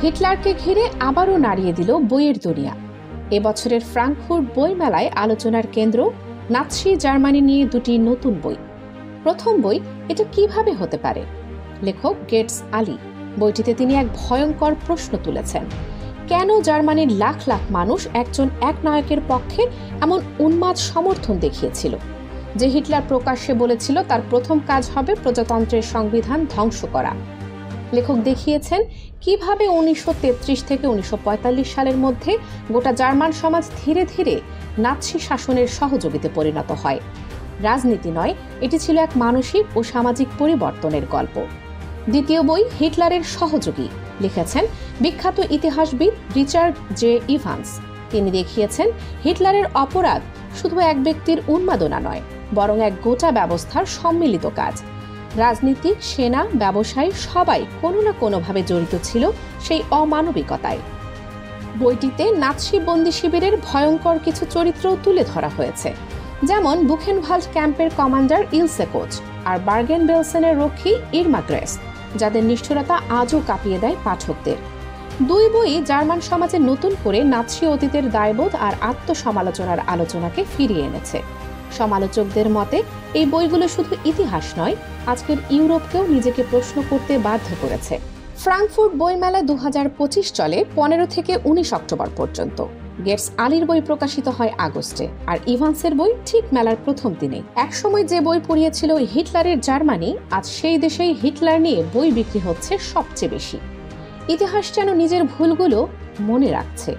হিটলারকে ঘিরে আবারও নাড়িয়ে দিল বইয়ের দুনিয়া। এবছরের ফ্রাঙ্কফুর্ট বইমেলায় আলোচনার কেন্দ্র নাৎসি জার্মানি নিয়ে দুটি নতুন বই। প্রথম বই এটা কিভাবে হতে পারে, লেখক গেটস আলী। বইটিতে তিনি এক ভয়ঙ্কর প্রশ্ন তুলেছেন, কেন জার্মানির লাখ লাখ মানুষ একজন একনায়কের পক্ষে এমন উন্মাদ সমর্থন দেখিয়েছিল যে হিটলার প্রকাশ্যে বলেছিল তার প্রথম কাজ হবে প্রজাতন্ত্রের সংবিধান ধ্বংস করা। লেখক দেখিয়েছেন কিভাবে 1933 থেকে 1945 সালের মধ্যে গোটা জার্মান সমাজ ধীরে ধীরে নাৎসি শাসনের সহযোগীতে পরিণত হয়। রাজনীতি নয়, এটি ছিল এক মানসিক ও সামাজিক পরিবর্তনের গল্প। দ্বিতীয় বই হিটলারের সহযোগী, লিখেছেন বিখ্যাত ইতিহাসবিদ রিচার্ড জে ইভান্স। তিনি দেখিয়েছেন হিটলারের অপরাধ শুধু এক ব্যক্তির উন্মাদনা নয়, বরং এক গোটা ব্যবস্থার সম্মিলিত কাজ। রাজনীতিক, সেনা, ব্যবসায়ী সবাই কোনো না কোনোভাবে জড়িত ছিল সেই অমানবিকতায়। বইটিতে নাৎসি বন্দি শিবিরের ভয়ঙ্কর কিছু চরিত্রও তুলে ধরা হয়েছে, যেমন বুখেনভাল্ড ক্যাম্পের কমান্ডার ইলসে কোচ আর বার্গেন বেলসেনের রক্ষী ইরমা গ্রেস, যাদের নিষ্ঠুরতা আজও কাঁপিয়ে দেয় পাঠকদের। দুই বই জার্মান সমাজে নতুন করে নাৎসি অতীতের দায়বোধ আর আত্মসমালোচনার আলোচনাকে ফিরিয়ে এনেছে। সমালোচকদের মতে এই বইগুলো শুধু ইতিহাস নয়, আজকের ইউরোপকেও নিজেকে প্রশ্ন করতে বাধ্য করেছে। ফ্রাঙ্কফুর্ট বইমেলা 2025 চলে 15 থেকে 19 অক্টোবর পর্যন্ত। গেটস আলীর বই প্রকাশিত হয় আগস্টে, আর ইভান্সের বই ঠিক মেলার প্রথম দিনে। একসময় যে বই পড়িয়েছিল হিটলারের জার্মানি, আজ সেই দেশেই হিটলার নিয়ে বই বিক্রি হচ্ছে সবচেয়ে বেশি। ইতিহাস যেন নিজের ভুলগুলো মনে রাখছে।